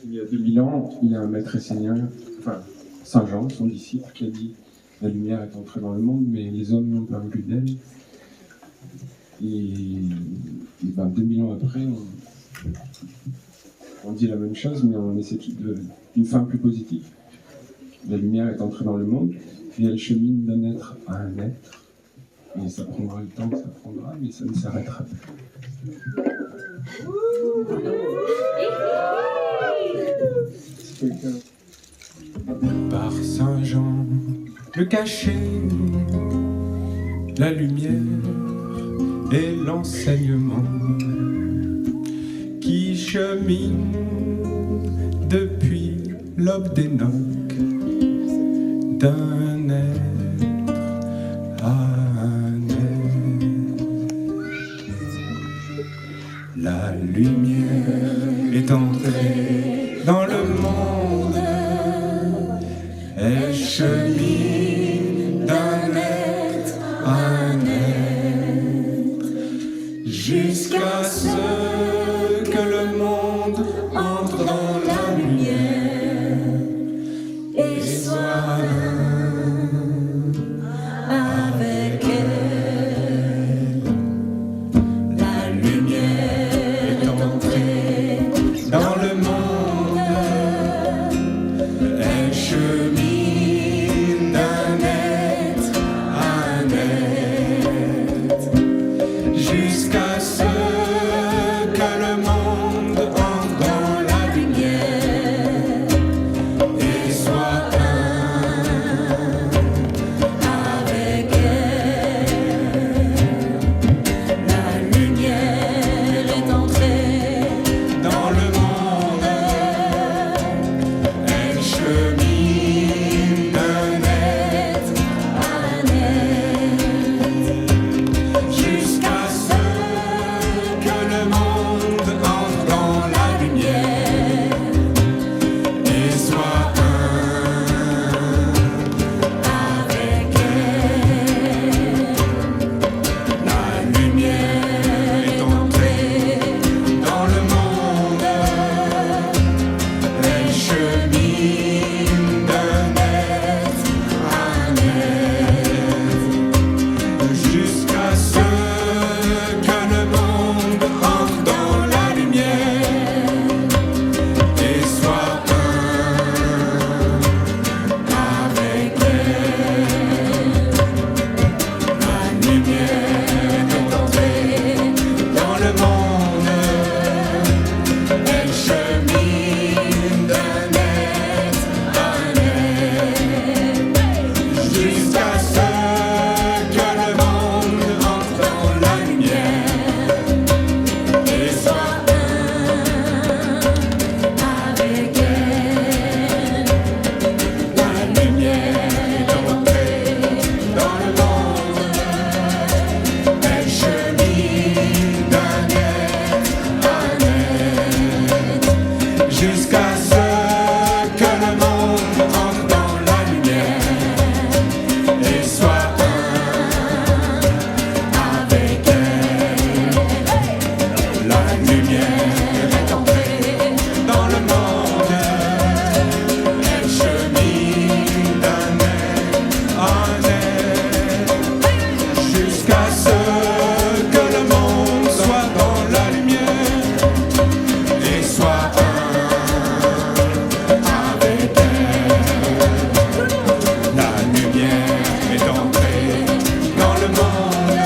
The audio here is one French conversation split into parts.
Il y a 2000 ans, il y a un maître essénien, enfin Saint Jean, son disciple, qui a dit « La lumière est entrée dans le monde, mais les hommes n'ont pas voulu d'elle ». Et 2000 ans après, on dit la même chose, mais on essaie d'une fin plus positive. La lumière est entrée dans le monde, et elle chemine d'un être à un être. Et ça prendra le temps que ça prendra, mais ça ne s'arrêtera pas. Par Saint Jean, le cachet, la lumière et l'enseignement qui chemine depuis l'aube d'Enoch d'un être à un être. La lumière est entrée dans le monde, elle chemine d'un être à un être, jusqu'à ce que le monde entre dans la lumière et soit un avec elle. La lumière est entrée dans le monde, elle chemine d'un être à un être, jusqu'à ce que le monde entre dans la lumière et soit un avec elle. La lumière est entrée dans le monde, elle chemine d'un être à un être, jusqu'à ce que le monde entre dans la lumière et soit un avec elle. La lumière est entrée dans le monde, elle chemine d'un être à un être, jusqu'à ce que le monde entre dans la lumière et soit un avec elle. La lumière est entrée dans le monde, elle chemine d'un être à un être, jusqu'à ce que le monde entre dans la lumière et soit un avec elle. La lumière est entrée dans le monde, elle chemine d'un être à un être, jusqu'à ce que le monde entre dans la lumière et soit un avec elle. La lumière est entrée dans le monde, elle chemine d'un être à un être, jusqu'à ce que le monde soit dans la lumière et soit un avec elle. La lumière est entrée dans le monde,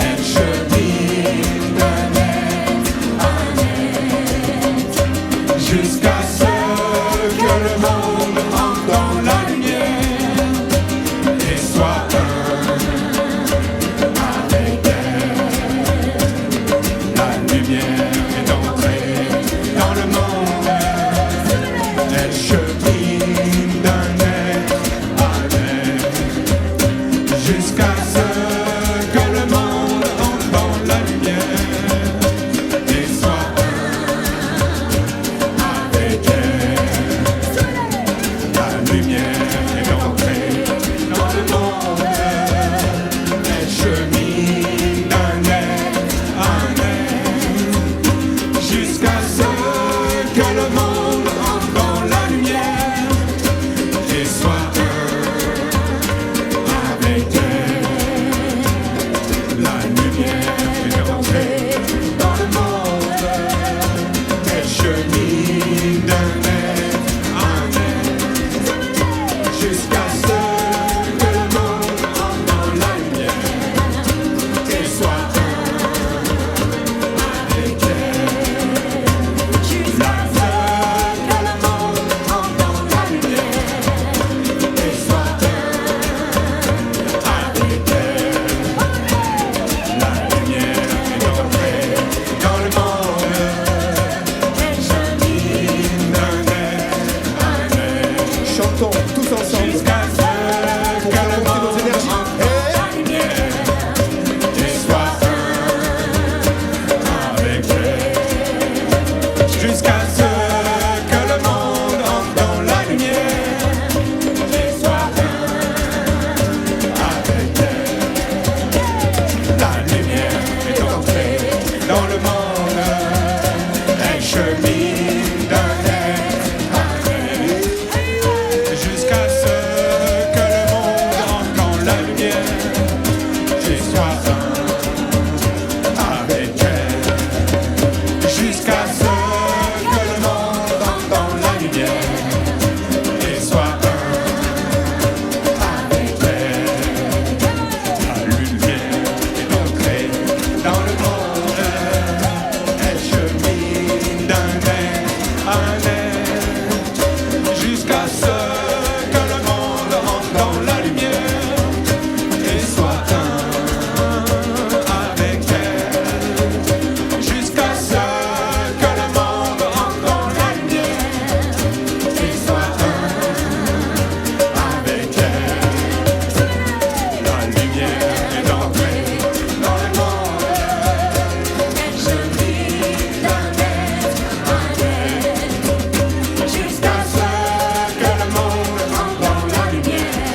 elle chemine d'un être à un être, jusqu'à ce que le monde entre dans la lumière et soit un avec elle. La lumière est entrée dans le monde, elle chemine d'un être à un être, jusqu'à ce que le monde entre dans la lumière et soit un avec jusqu'à ce que le monde entre dans la lumière et soit un avec elle. La lumière est entrée dans le monde, elle chemine d'un être à un être, jusqu'à ce que le monde entre dans la lumière et soit un avec elle. Jusqu'à ce que le monde entre dans la lumière et soit un avec elle. La lumière est entrée dans le monde, elle chemine d'un être à un être, jusqu'à ce que le monde entre dans la lumière et soit un avec elle. Jusqu'à ce que le monde entre dans la lumière et soit un avec elle. La lumière est entrée dans le monde, elle chemine d'un être à un être, jusqu'à ce que le monde entre dans la lumière et soit un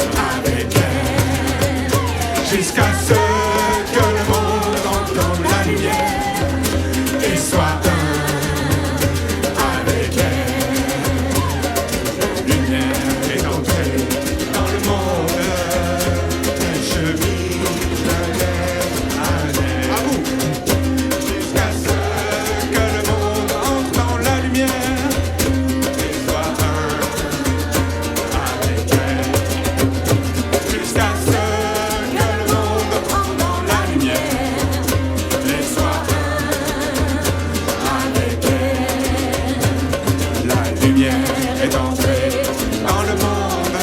avec elle. Jusqu'à ce que le monde entre dans la lumière et soit un avec elle. La lumière est entrée dans le monde, elle brille d'un être à un être, jusqu'à ce que le monde entre dans la lumière et soit un avec elle. Jusqu'à ce que le monde entre dans la lumière et soit un avec elle. La lumière est entrée dans le monde,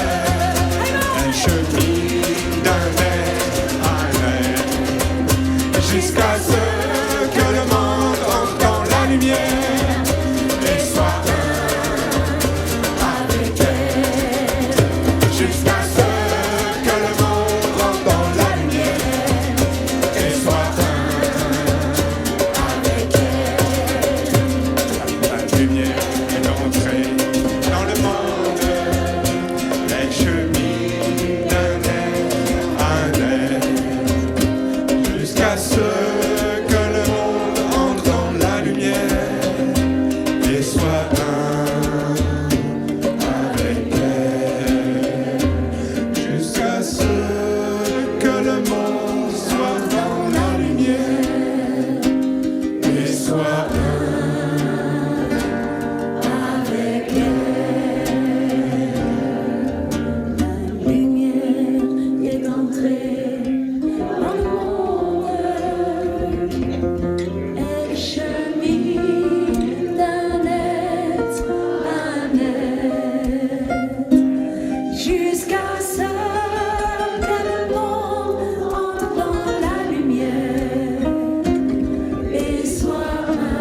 elle chemine d'un être à un être, jusqu'à ce que le monde entre dans la lumière et soit un avec elle. Jusqu'à ce que le monde entre dans la lumière et soit un avec elle. La lumière est entrée dans le monde, elle chemine d'un être à un être, jusqu'à ce que le monde entre dans la lumière et soit un avec elle. Jusqu'à ce que le monde entre dans la lumière et soit un avec elle. La lumière est entrée dans le monde, elle chemine d'un être à un être, jusqu'à ce que le monde entre dans la lumière et soit un avec elle. Jusqu'à ce que le monde soit dans la lumière et soit un avec elle. La lumière est entrée dans le monde, elle chemine d'un être à un être, jusqu'à ce que le monde entre dans la lumière et soit un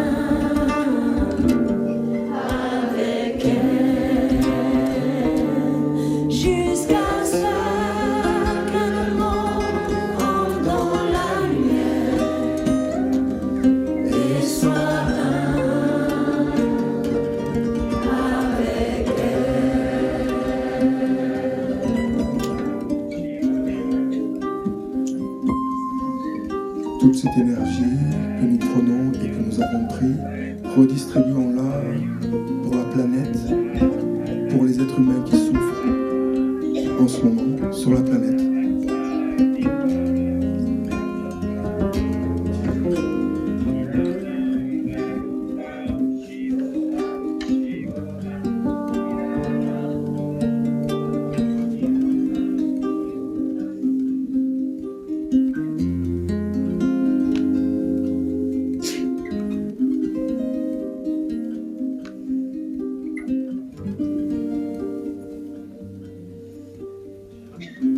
avec elle. Jusqu'à ce que le monde entre dans la lumière et soit un avec Toute cette énergie que nous prenons et que nous avons pris, redistribuons-la pour la planète, pour les êtres humains qui souffrent en ce moment sur la planète. Amen.